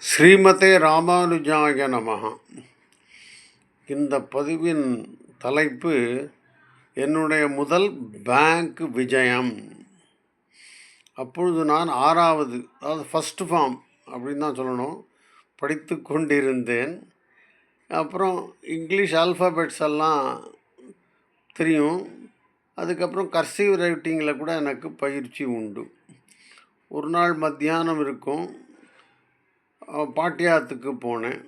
ஸ்ரீமதே ராமானுஜாய நமஹ. இந்த பதிவின் தலைப்பு என்னுடைய முதல் பேங்க் விஜயம். அப்பொழுது நான் 6வது, அதாவது ஃபஸ்ட்டு ஃபார்ம் அப்படின்னு தான் சொல்லணும், படித்து கொண்டிருந்தேன். அப்புறம் இங்கிலீஷ் ஆல்ஃபாபெட்ஸ் எல்லாம் தெரியும். அதுக்கப்புறம் கர்சிவ் ரைட்டிங்கில் கூட எனக்கு பயிற்சி உண்டு. ஒரு நாள் மத்தியானம் இருக்கும், பாட்டியாத்துக்கு போனேன்.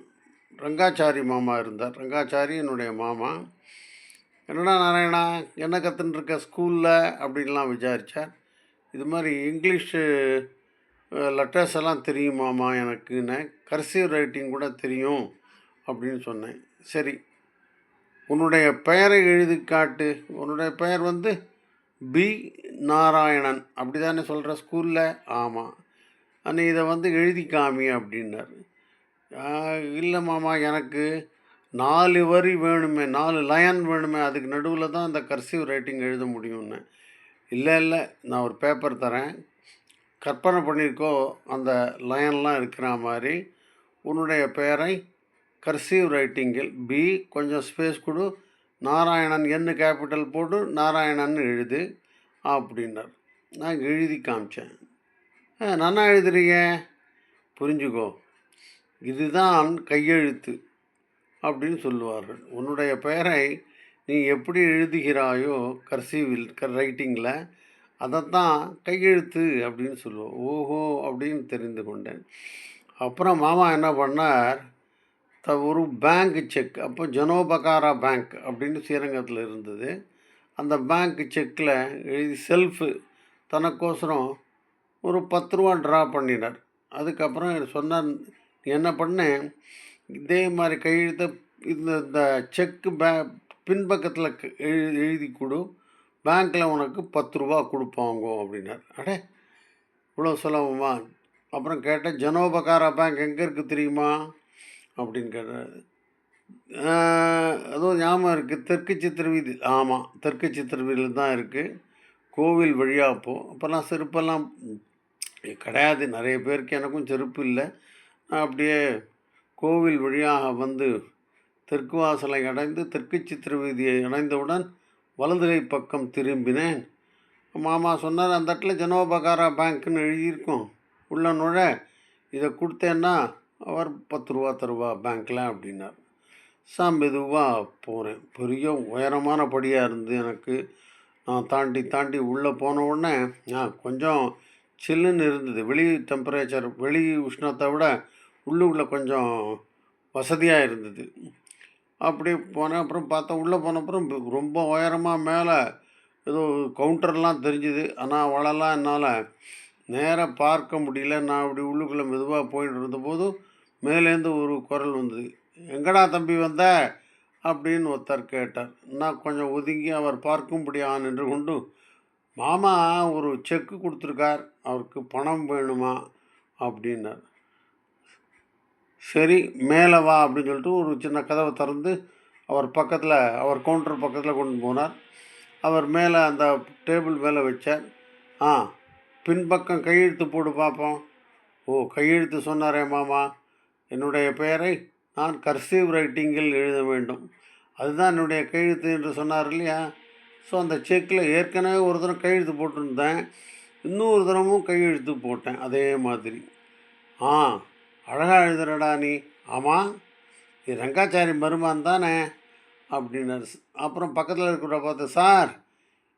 ரங்காச்சாரி மாமா இருந்தார். ரங்காச்சாரி என்னுடைய மாமா. என்னடா நாராயணா, என்ன கற்றுன்ருக்க ஸ்கூலில் அப்படின்லாம் விசாரித்தார். இது மாதிரி இங்கிலீஷு லெட்டர்ஸ் எல்லாம் தெரியும் மாமா எனக்குன்னு, கர்சிவ் ரைட்டிங் கூட தெரியும் அப்படின்னு சொன்னேன். சரி, உன்னுடைய பெயரை எழுதி காட்டு. உன்னுடைய பெயர் பி நாராயணன் அப்படி தானே சொல்கிற ஸ்கூலில்? ஆமாம். நீ இதை எழுதி காமி அப்படின்னார். இல்லை மாமா, எனக்கு 4 வரி வேணுமே, 4 லைன் வேணுமே, அதுக்கு நடுவில் தான் அந்த கர்சிவ் ரைட்டிங் எழுத முடியும்னு. இல்லை, நான் ஒரு பேப்பர் தரேன், கற்பனை பண்ணியிருக்கோ அந்த லைன்லாம் இருக்கிற மாதிரி உன்னுடைய பெயரை கர்சிவ் ரைட்டிங்கில் பி கொஞ்சம் ஸ்பேஸ் கொடு, நாராயணன் என்ன கேபிட்டல் போட்டு நாராயணன் எழுது அப்படின்னார். நான் எழுதி காமிச்சேன். நல்லா எழுதுறீங்க, புரிஞ்சுக்கோ, இதுதான் கையெழுத்து அப்படின்னு சொல்லுவார்கள். உன்னுடைய பெயரை நீ எப்படி எழுதுகிறாயோ கர்சிவில் ரைட்டிங்கில், அதைத்தான் கையெழுத்து அப்படின்னு சொல்லுவோம். ஓஹோ அப்படின்னு தெரிந்து கொண்டேன். அப்புறம் மாமா என்ன பண்ணார், ஒரு பேங்க் செக், அப்போ ஜனோபகாரா பேங்க் அப்படின்னு ஸ்ரீரங்கத்தில் இருந்தது. அந்த பேங்க் செக்கில் எழுதி செல்ஃபு தனக்கோசரம் ஒரு 10 ரூபா ட்ரா பண்ணினார். அதுக்கப்புறம் சொன்னார், என்ன பண்ணேன், இதே மாதிரி கையெழுத்த இந்த செக்கு பின்பக்கத்தில் எழுதி கொடு, பேங்க்கில் உனக்கு 10 ரூபா கொடுப்பாங்க அப்படின்னார். அடே, இவ்வளோ சுலபமா? அப்புறம் கேட்டேன், ஜனோபகாரா பேங்க் எங்கே இருக்குது தெரியுமா அப்படின்னு கேட்டார். அதுவும் ஞாபகம் இருக்குது, தெற்கு சித்திர வீதி. ஆமாம், தெற்கு சித்திர வீதியில் தான் இருக்குது. கோவில் வழியாக அப்போல்லாம் செருப்பெல்லாம் கிடையாது நிறைய பேருக்கு, எனக்கும் செருப்பு இல்லை. நான் அப்படியே கோவில் வழியாக தெற்கு வாசலை அடைந்து தெற்கு சித்திர வீதியை அடைந்தவுடன் வலதுகை பக்கம் திரும்பினேன். மாமா சொன்னார், அந்த இடத்துல ஜனோபகாரா பேங்க்னு எழுதியிருக்கோம், உள்ள நுழ, இதை கொடுத்தேன்னா அவர் 10 ரூபா தருவா பேங்க்கில் அப்படின்னார். மெதுவாக போகிறேன். பெரிய உயரமான படியாக இருந்து எனக்கு. நான் தாண்டி உள்ளே போன உடனே கொஞ்சம் சில்லுன்னு இருந்தது. வெளி டெம்பரேச்சர், வெளி உஷ்ணத்தை விட உள்ளுக்குள்ளே கொஞ்சம் வசதியாக இருந்தது. அப்படி போனேன். அப்புறம் பார்த்தா, உள்ளே போனப்புறம் ரொம்ப உயரமாக மேலே ஏதோ கவுண்டர்லாம் தெரிஞ்சுது. ஆனால் அவ்வளோலாம் என்னால் நேராக பார்க்க முடியல. நான் அப்படி உள்ளுக்குள்ளே மெதுவாக போயிட்டு இருந்தபோது மேலேருந்து ஒரு குரல் வந்தது, எங்கடா தம்பி வந்த அப்படின்னு ஒருத்தர் கேட்டார். நான் கொஞ்சம் ஒதுங்கி அவர் பார்க்கும்படியாக நின்று கொண்டு, மாமா ஒரு செக்கு கொடுத்துருக்கார், அவருக்கு பணம் வேணுமா அப்படின்னார். சரி, மேலே வா அப்படின்னு சொல்லிட்டு ஒரு சின்ன கதவை திறந்து அவர் பக்கத்தில், அவர் கவுண்டர் பக்கத்தில் கொண்டு போனார். அவர் மேலே அந்த டேபிள் மேலே வச்சார். பின்பக்கம் கையெழுத்து போடு பார்ப்போம். ஓ, கையெழுத்து சொன்னாரே மாமா, என்னுடைய பெயரை நான் கர்சிவ் ரைட்டிங்கில் எழுத வேண்டும், அதுதான் என்னுடைய கையெழுத்து என்று சொன்னார் இல்லையா? ஸோ அந்த செக்கில் ஏற்கனவே ஒரு தரம் கையெழுத்து போட்டிருந்தேன், இன்னொரு தரமும் கையெழுத்து போட்டேன் அதே மாதிரி. அழகாக எழுதுறடா நீ. ஆமாம், இது ரங்காச்சாரி மருமான் தானே அப்படின்னாரு. அப்புறம் பக்கத்தில் இருக்கிற பார்த்து, சார்,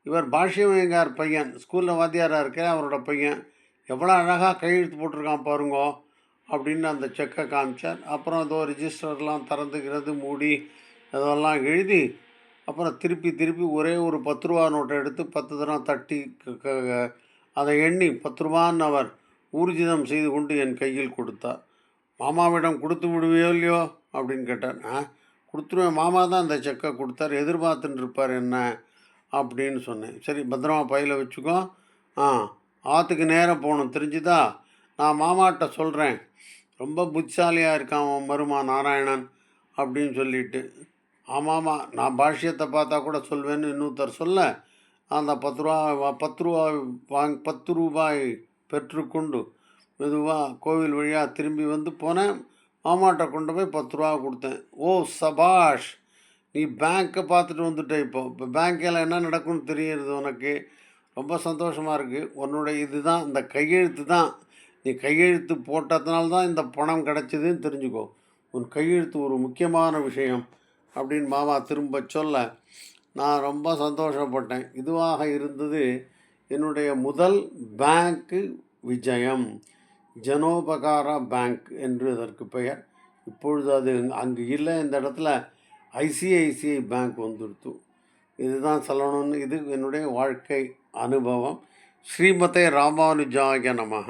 இவர் பாஷ்யமயங்கார் பையன், ஸ்கூலில் வாத்தியாராக இருக்க அவரோட பையன், எவ்வளோ அழகாக கையெழுத்து போட்டிருக்கான் பாருங்கோ அப்படின்னு அந்த செக்கை காமிச்சார். அப்புறம் ஏதோ ரிஜிஸ்டர்லாம் திறந்துக்கிறது மூடி அதெல்லாம் எழுதி, அப்புறம் திருப்பி ஒரே ஒரு 10 ரூபா நோட்டை எடுத்து 10 தரம் தட்டி அதை எண்ணி 10 ரூபான்னு அவர் ஊர்ஜிதம் செய்து கொண்டு என் கையில் கொடுத்தார். மாமாவிடம் கொடுத்து விடுவியோ இல்லையோ அப்படின்னு கேட்டார். கொடுத்துருவேன், மாமா தான் அந்த செக்கை கொடுத்தார், எதிர்பார்த்துன்னு இருப்பார் என்ன அப்படின்னு சொன்னேன். சரி, பத்திரமா பையில் வச்சுக்கோ. ஆற்றுக்கு நேரம் போகணும், தெரிஞ்சுதா? நான் மாமாட்ட சொல்கிறேன், ரொம்ப புத்திசாலியாக இருக்கான் அவன் மருமா நாராயணன் அப்படின்னு சொல்லிட்டு. ஆமாம்மா, நான் பாஷ்யத்தை பார்த்தா கூட சொல்வேன்னு இன்னொருத்தர் சொல்ல, அந்த 10 ரூபாய் பெற்றுக்கொண்டு மெதுவாக கோவில் வழியாக திரும்பி வந்து போனேன். மாமாட்ட கொண்டு போய் 10 ரூபா கொடுத்தேன். ஓ சபாஷ், நீ பேங்க்கை பார்த்துட்டு வந்துட்ட. இப்போ பேங்க்கில் என்ன நடக்கும்னு தெரியுறது உனக்கு. ரொம்ப சந்தோஷமாக இருக்குது. உன்னுடைய இதுதான் இந்த கையெழுத்து தான், நீ கையெழுத்து போட்டதுனால தான் இந்த பணம் கிடச்சிதுன்னு தெரிஞ்சுக்கோ. உன் கையெழுத்து ஒரு முக்கியமான விஷயம் அப்படின்னு மாமா திரும்ப சொல்ல நான் ரொம்ப சந்தோஷப்பட்டேன். இதுவாக இருந்தது என்னுடைய முதல் பேங்க்கு விஜயம். ஜனோபகாரா பேங்க் என்று அதற்கு பெயர். இப்பொழுது அது அங்கு இல்லை, இந்த இடத்துல ஐசிஐசிஐ பேங்க் வந்துடுத்து. இதுதான் சொல்லணும்னு. இது என்னுடைய வாழ்க்கை அனுபவம். ஸ்ரீமதே ராமானுஜாய நமஹ.